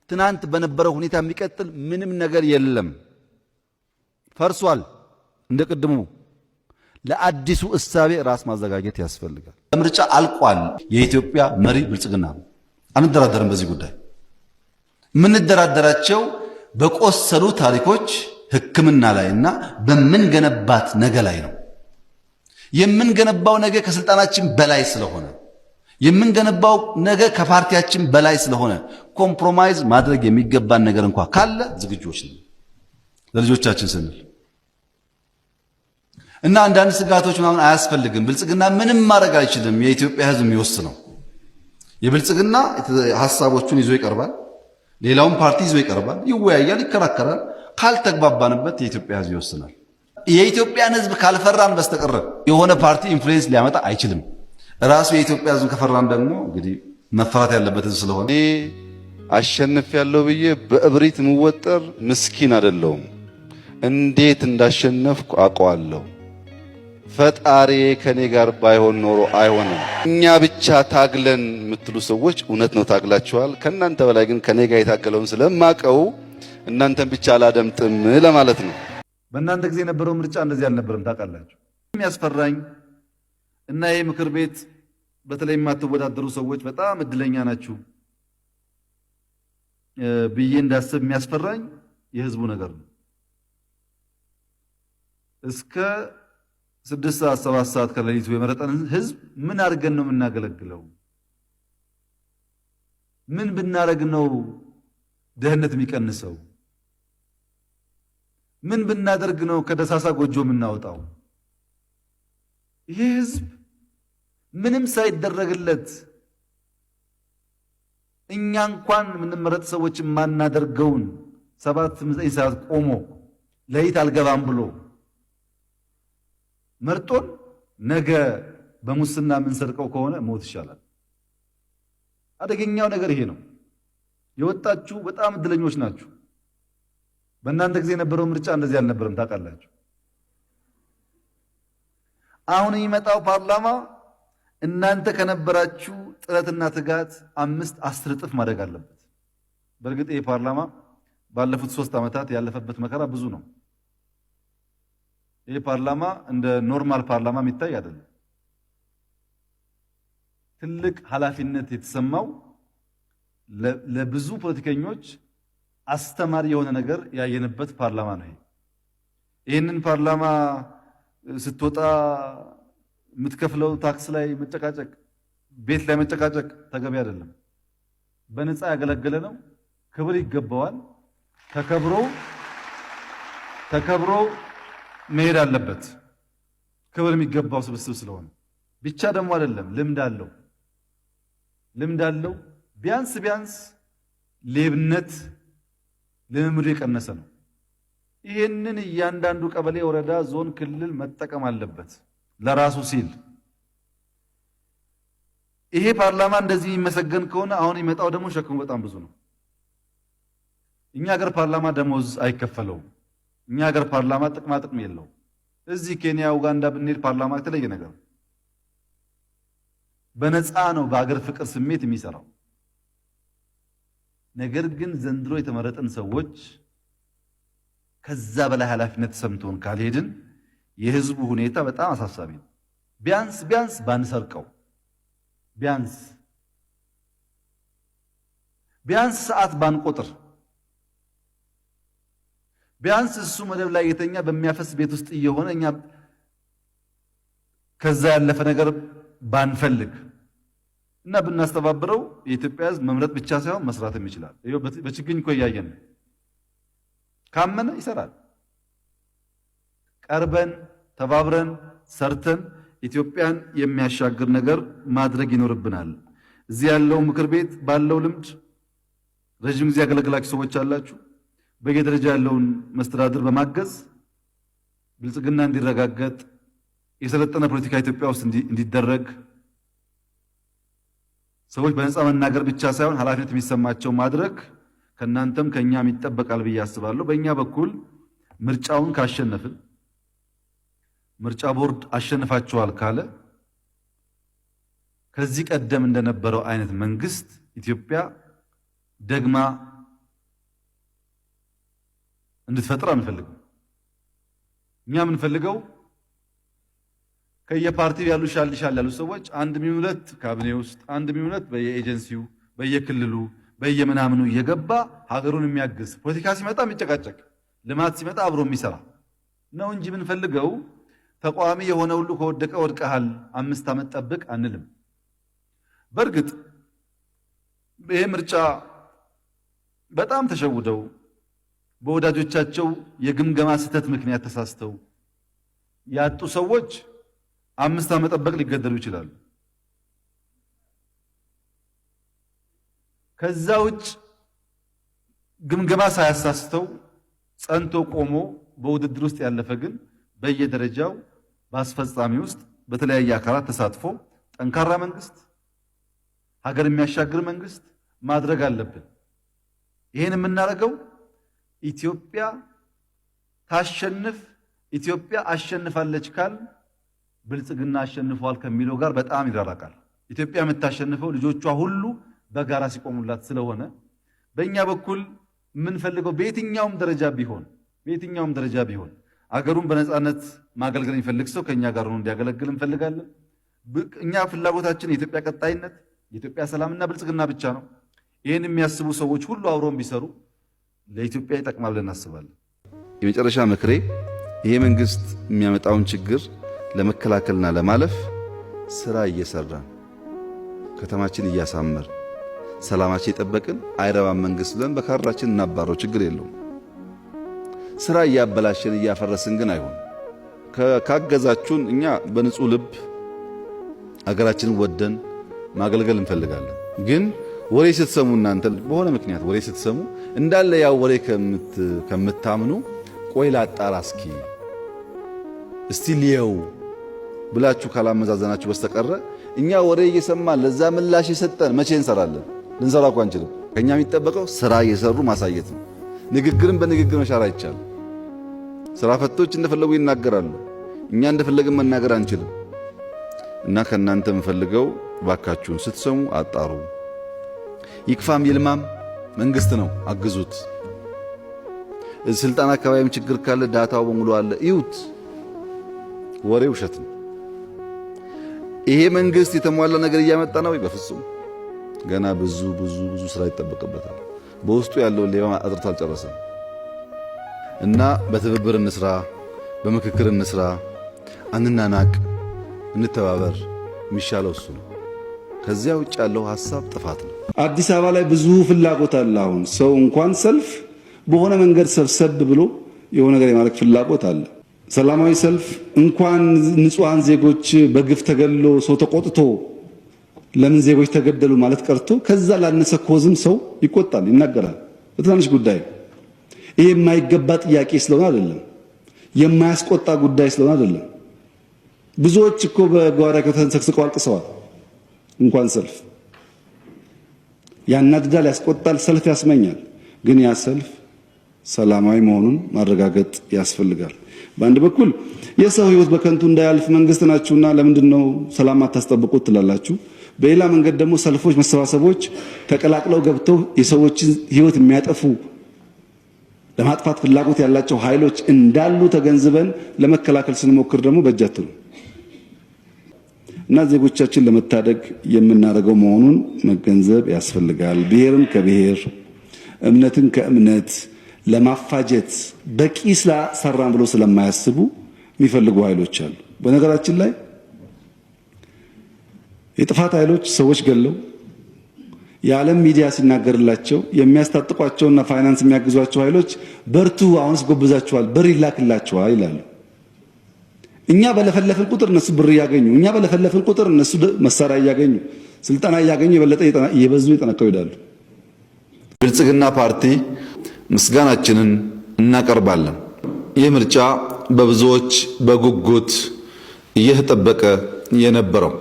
ትናንት በነበረው ሁኔታ የሚቀጥል ምንም ነገር የለም። ፈርሷል። እንደ ቅድሙ ለአዲሱ እሳቤ ራስ ማዘጋጀት ያስፈልጋል። ምርጫ አልቋል። የኢትዮጵያ መሪ ብልጽግና ነው። አንደራደርም በዚህ ጉዳይ። የምንደራደራቸው በቆሰሉ ታሪኮች ሕክምና ላይና በምንገነባት ነገ ላይ ነው። የምንገነባው ነገ ከስልጣናችን በላይ ስለሆነ የምንገነባው ነገ ከፓርቲያችን በላይ ስለሆነ ኮምፕሮማይዝ ማድረግ የሚገባን ነገር እንኳን ካለ ዝግጆች ነን ለልጆቻችን ስንል እና አንዳንድ ስጋቶች ምናምን አያስፈልግም። ብልጽግና ምንም ማድረግ አይችልም። የኢትዮጵያ ሕዝብ የሚወስነው የብልጽግና ሐሳቦቹን ይዞ ይቀርባል። ሌላውን ፓርቲ ይዞ ይቀርባል፣ ይወያያል፣ ይከራከራል። ካልተግባባንበት የኢትዮጵያ ሕዝብ ይወስናል። የኢትዮጵያን ሕዝብ ካልፈራን በስተቀር የሆነ ፓርቲ ኢንፍሉዌንስ ሊያመጣ አይችልም። ራሱ የኢትዮጵያ ሕዝብ ከፈራን ደግሞ እንግዲህ መፈራት ያለበት ሕዝብ ስለሆነ አሸንፍ ያለው ብዬ በእብሪት ምወጠር ምስኪን አይደለሁም። እንዴት እንዳሸነፍኩ አውቀዋለሁ። ፈጣሪ ከኔ ጋር ባይሆን ኖሮ አይሆንም። እኛ ብቻ ታግለን የምትሉ ሰዎች እውነት ነው ታግላችኋል። ከናንተ በላይ ግን ከኔ ጋር የታገለውን ስለማቀው እናንተን ብቻ አላደምጥም ለማለት ነው። በእናንተ ጊዜ የነበረው ምርጫ እንደዚህ አልነበረም። ታውቃላችሁ። የሚያስፈራኝ እና ይሄ ምክር ቤት በተለይ የማትወዳደሩ ሰዎች በጣም እድለኛ ናችሁ ብዬ እንዳስብ የሚያስፈራኝ የህዝቡ ነገር ነው። እስከ 6 ሰዓት 7 ሰዓት ከሌሊቱ የመረጠን ህዝብ ምን አድርገን ነው የምናገለግለው? ምን ብናረግ ነው ደህንነት የሚቀንሰው? ምን ብናደርግ ነው ከደሳሳ ጎጆ የምናወጣው? ይሄ ህዝብ ምንም ሳይደረግለት እኛ እንኳን የምንመረጥ ሰዎች የማናደርገውን 7-9 ሰዓት ቆሞ ለይት አልገባም ብሎ መርጦን ነገ በሙስና የምንሰርቀው ከሆነ ሞት ይሻላል። አደገኛው ነገር ይሄ ነው። የወጣችሁ በጣም እድለኞች ናችሁ። በእናንተ ጊዜ የነበረው ምርጫ እንደዚህ አልነበረም። ታውቃላችሁ። አሁን የሚመጣው ፓርላማ እናንተ ከነበራችሁ ጥረትና ትጋት 5-10 እጥፍ ማደግ አለበት። በእርግጥ ይሄ ፓርላማ ባለፉት 3 ዓመታት ያለፈበት መከራ ብዙ ነው። ይሄ ፓርላማ እንደ ኖርማል ፓርላማ የሚታይ አይደለም። ትልቅ ኃላፊነት የተሰማው ለብዙ ፖለቲከኞች አስተማሪ የሆነ ነገር ያየንበት ፓርላማ ነው። ይሄንን ፓርላማ ስትወጣ የምትከፍለው ታክስ ላይ መጨቃጨቅ፣ ቤት ላይ መጨቃጨቅ ተገቢ አይደለም። በነፃ ያገለገለ ነው። ክብር ይገባዋል። ተከብሮ መሄድ አለበት። ክብር የሚገባው ስብስብ ስለሆነ ብቻ ደግሞ አይደለም። ልምድ አለው። ቢያንስ ሌብነት ልምምዱ የቀነሰ ነው። ይህንን እያንዳንዱ ቀበሌ፣ ወረዳ፣ ዞን፣ ክልል መጠቀም አለበት ለራሱ ሲል። ይሄ ፓርላማ እንደዚህ የሚመሰገን ከሆነ አሁን ይመጣው ደግሞ ሸክሙ በጣም ብዙ ነው። እኛ ሀገር ፓርላማ ደሞዝ አይከፈለውም። እኛ ሀገር ፓርላማ ጥቅም የለው። እዚህ ኬንያ፣ ኡጋንዳ ብንሄድ ፓርላማ የተለየ ነገር በነፃ ነው በሀገር ፍቅር ስሜት የሚሰራው። ነገር ግን ዘንድሮ የተመረጠን ሰዎች ከዛ በላይ ኃላፊነት ሰምቶን ካልሄድን የህዝቡ ሁኔታ በጣም አሳሳቢ ነው። ቢያንስ ባንሰርቀው፣ ቢያንስ ሰዓት ባንቆጥር፣ ቢያንስ እሱ መደብ ላይ የተኛ በሚያፈስ ቤት ውስጥ እየሆነ እኛ ከዛ ያለፈ ነገር ባንፈልግ እና ብናስተባብረው የኢትዮጵያ ህዝብ መምረጥ ብቻ ሳይሆን መስራትም ይችላል። ይሄው በችግኝ እኮ እያየን ካመነ ይሰራል። ቀርበን ተባብረን ሰርተን ኢትዮጵያን የሚያሻግር ነገር ማድረግ ይኖርብናል። እዚህ ያለው ምክር ቤት ባለው ልምድ ረጅም ጊዜ ያገለግላችሁ ሰዎች አላችሁ። በየደረጃ ያለውን መስተዳድር በማገዝ ብልጽግና እንዲረጋገጥ የሰለጠነ ፖለቲካ ኢትዮጵያ ውስጥ እንዲደረግ ሰዎች በነፃ መናገር ብቻ ሳይሆን ኃላፊነት የሚሰማቸው ማድረግ ከናንተም ከኛም ይጠበቃል ብዬ አስባለሁ። በእኛ በኩል ምርጫውን ካሸነፍን፣ ምርጫ ቦርድ አሸንፋችኋል ካለ ከዚህ ቀደም እንደነበረው አይነት መንግስት ኢትዮጵያ ደግማ እንድትፈጥር አንፈልግም። እኛ የምንፈልገው ከየፓርቲው ያሉ ሻል ያሉ ሰዎች አንድ ሚውለት ካቢኔ ውስጥ አንድ ሚውለት በየኤጀንሲው በየክልሉ በየምናምኑ እየገባ ሀገሩን የሚያግዝ ፖለቲካ ሲመጣ የሚጨቃጨቅ ልማት ሲመጣ አብሮ የሚሰራ ነው እንጂ የምንፈልገው ተቋሚ የሆነ ሁሉ ከወደቀ ወድቀሃል 5 ዓመት ጠብቅ አንልም። በእርግጥ ይሄ ምርጫ በጣም ተሸውደው በወዳጆቻቸው የግምገማ ስህተት ምክንያት ተሳስተው ያጡ ሰዎች 5 ዓመት ጠብቅ ሊገደሉ ይችላሉ። ከዛ ውጭ ግምገማ ሳያሳስተው ጸንቶ ቆሞ በውድድር ውስጥ ያለፈ ግን በየደረጃው በአስፈጻሚ ውስጥ በተለያየ አካላት ተሳትፎ ጠንካራ መንግስት፣ ሀገር የሚያሻግር መንግስት ማድረግ አለብን። ይሄን የምናደርገው ኢትዮጵያ ታሸንፍ፣ ኢትዮጵያ አሸንፋለች ካል ብልጽግና አሸንፏል ከሚለው ጋር በጣም ይራራቃል። ኢትዮጵያ የምታሸንፈው ልጆቿ ሁሉ በጋራ ሲቆሙላት ስለሆነ በእኛ በኩል የምንፈልገው በየትኛውም ደረጃ ቢሆን አገሩን በነፃነት ማገልገል የሚፈልግ ሰው ከኛ ጋር ሆኖ እንዲያገለግል እንፈልጋለን። እኛ ፍላጎታችን የኢትዮጵያ ቀጣይነት፣ የኢትዮጵያ ሰላምና ብልጽግና ብቻ ነው። ይህን የሚያስቡ ሰዎች ሁሉ አብረውን ቢሰሩ ለኢትዮጵያ ይጠቅማል ብለን እናስባለን። የመጨረሻ ምክሬ ይሄ መንግስት የሚያመጣውን ችግር ለመከላከልና ለማለፍ ስራ እየሰራን ከተማችን እያሳመር ሰላማችን የጠበቅን አይረባም መንግስት ብለን በካራችን እናባረው፣ ችግር የለውም። ስራ እያበላሸን እያፈረስን ግን አይሆን። ካገዛችሁን እኛ በንጹህ ልብ አገራችንን ወደን ማገልገል እንፈልጋለን። ግን ወሬ ስትሰሙ እናንተ በሆነ ምክንያት ወሬ ስትሰሙ እንዳለ ያው ወሬ ከምታምኑ ቆይ ላጣራ እስቲ ልየው ብላችሁ ካላመዛዘናችሁ በስተቀረ እኛ ወሬ እየሰማን ለዛ ምላሽ የሰጠን መቼ እንሰራለን? ልንሰራ እኮ አንችልም። ከኛ የሚጠበቀው ስራ እየሰሩ ማሳየት ነው። ንግግርን በንግግር መሻር አይቻልም። ስራ ፈቶች እንደፈለጉ ይናገራሉ። እኛ እንደፈለግን መናገር አንችልም። እና ከናንተ የምፈልገው ባካችሁን ስትሰሙ አጣሩ። ይክፋም ይልማም መንግስት ነው፣ አግዙት። ስልጣን አካባቢም ችግር ካለ ዳታው በሙሉ አለ፣ ይዩት። ወሬ ውሸት ነው። ይሄ መንግስት የተሟላ ነገር እያመጣ ነው? በፍጹም ገና ብዙ ስራ ይጠበቅበታል። በውስጡ ያለውን ሌባ አጥርቶ አልጨረሰም። እና በትብብር እንስራ፣ በምክክር እንስራ፣ አንናናቅ፣ እንተባበር። የሚሻለው እሱ ነው። ከዚያ ውጭ ያለው ሐሳብ ጥፋት ነው። አዲስ አበባ ላይ ብዙ ፍላጎት አለ። አሁን ሰው እንኳን ሰልፍ በሆነ መንገድ ሰብሰብ ብሎ የሆነ ነገር የማድረግ ፍላጎት አለ። ሰላማዊ ሰልፍ እንኳን ንጹሃን ዜጎች በግፍ ተገሎ ሰው ተቆጥቶ ለምን ዜጎች ተገደሉ ማለት ቀርቶ ከዛ ላነሰ ኮዝም ሰው ይቆጣል፣ ይናገራል በትናንሽ ጉዳይ። ይሄ የማይገባ ጥያቄ ስለሆነ አይደለም፣ የማያስቆጣ ጉዳይ ስለሆነ አይደለም። ብዙዎች እኮ በጓዳ ከተንሰቅስቀው አልቅሰዋል። እንኳን ሰልፍ ያናድዳል፣ ያስቆጣል፣ ሰልፍ ያስመኛል። ግን ያ ሰልፍ ሰላማዊ መሆኑን ማረጋገጥ ያስፈልጋል። በአንድ በኩል የሰው ሕይወት በከንቱ እንዳያልፍ መንግስት ናችሁና ለምንድነው ሰላም አታስጠብቁት ትላላችሁ። በሌላ መንገድ ደግሞ ሰልፎች፣ መሰባሰቦች ተቀላቅለው ገብተው የሰዎችን ሕይወት የሚያጠፉ ለማጥፋት ፍላጎት ያላቸው ኃይሎች እንዳሉ ተገንዝበን ለመከላከል ስንሞክር ደግሞ በእጃት ነው እና ዜጎቻችን ለመታደግ የምናደርገው መሆኑን መገንዘብ ያስፈልጋል። ብሔርን ከብሔር እምነትን ከእምነት ለማፋጀት በቂ ሰራን ብሎ ስለማያስቡ የሚፈልጉ ኃይሎች አሉ። በነገራችን ላይ የጥፋት ኃይሎች ሰዎች ገለው የዓለም ሚዲያ ሲናገርላቸው የሚያስታጥቋቸውና ፋይናንስ የሚያግዟቸው ኃይሎች በርቱ፣ አሁንስ ጎብዛቸዋል፣ ብር ይላክላቸዋል ይላሉ። እኛ በለፈለፍን ቁጥር እነሱ ብር እያገኙ፣ እኛ በለፈለፍን ቁጥር እነሱ መሳሪያ እያገኙ፣ ስልጣና እያገኙ የበለጠ እየበዙ ይጠነከሩ ይሄዳሉ። ብልጽግና ፓርቲ ምስጋናችንን እናቀርባለን። ይህ ምርጫ በብዙዎች በጉጉት እየተጠበቀ የነበረው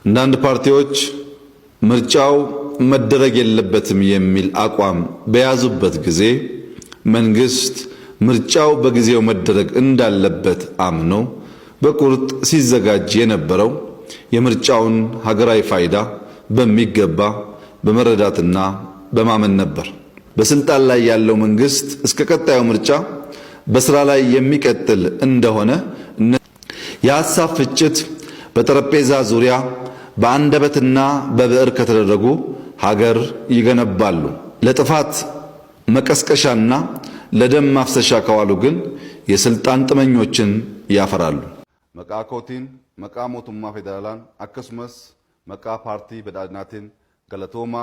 አንዳንድ ፓርቲዎች ምርጫው መደረግ የለበትም የሚል አቋም በያዙበት ጊዜ መንግስት ምርጫው በጊዜው መደረግ እንዳለበት አምኖ በቁርጥ ሲዘጋጅ የነበረው የምርጫውን ሀገራዊ ፋይዳ በሚገባ በመረዳትና በማመን ነበር። በስልጣን ላይ ያለው መንግስት እስከ ቀጣዩ ምርጫ በስራ ላይ የሚቀጥል እንደሆነ የሐሳብ ፍጭት በጠረጴዛ ዙሪያ በአንደበትና በብዕር ከተደረጉ ሀገር ይገነባሉ። ለጥፋት መቀስቀሻና ለደም ማፍሰሻ ከዋሉ ግን የስልጣን ጥመኞችን ያፈራሉ። መቃኮቲን መቃ ሞቱማ ፌደራላን አከሱመስ መቃ ፓርቲ በዳድናቲን ገለቶማ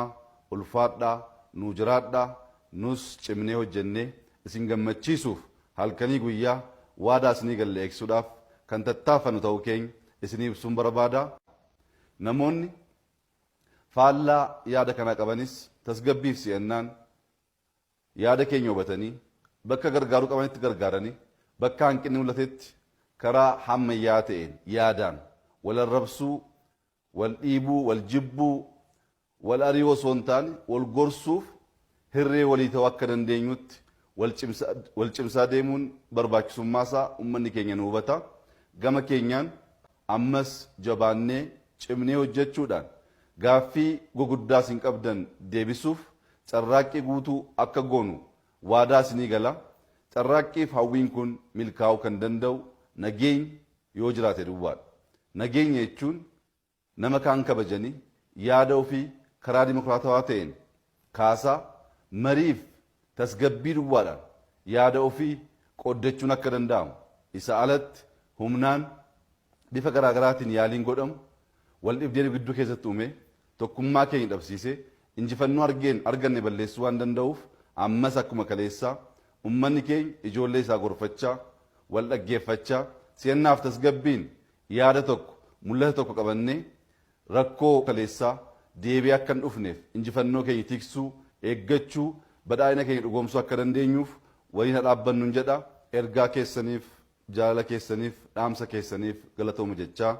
ኡልፋዳ ኑጅራዳ ኑስ ጭምኔ ሆጀኔ እሲን ገመቺሱፍ halkanii guyyaa waadaa isinii galle eegsuudhaaf kan tattaaffannu ta'uu keenya isinii ibsuun barbaada. Namoonni faallaa yaada kana qabanis tasgabbiif si'annaan yaada keenya hubatanii bakka gargaaruu qabanitti gargaaranii bakka hanqinni mul'atetti karaa hammayyaa ta'een yaadaan wal arrabsuu, wal dhiibuu, wal jibbuu, wal ari'uu osoo hin taane wal gorsuuf hirree walii ta'uu akka dandeenyutti wal cimsaa deemuun barbaachisummaasaa uummanni keenya nu hubata. Gama keenyaan ammas jabaannee cimnee hojjechuudhaan gaaffii guguddaa isin qabdan deebisuuf carraaqqii guutuu akka goonu waadaa isinii gala. Carraaqqiif hawwiin kun milkaa'uu kan danda'u nageenya yoo jiraate duwwaadha. Nageenya jechuun nama kaan kabajanii yaada ofii karaa dimokiraatawaa ta'een kaasaa mariif tasgabbii duwwaadhaan yaada ofii qooddachuun akka danda'amu isa alatti humnaan bifa garaagaraatiin yaaliin godhamu wal dhibdeen gidduu keessatti uume tokkummaa keenya dhabsiise injifannoo arganne balleessuu waan danda'uuf ammas akkuma kaleessaa ummanni keenya ijoollee isaa gorfachaa wal dhaggeeffachaa si'annaaf tasgabbiin yaada tokko mul'ata tokko qabannee rakkoo kaleessaa deebi'ee akka hin dhufneef injifannoo keenya tiksuu eeggachuu badhaadhina keenya dhugoomsuu akka dandeenyuuf waliin dhaabbannuun jedha. Ergaa keessaniif jaalala keessaniif dhaamsa keessaniif galatoomu jechaa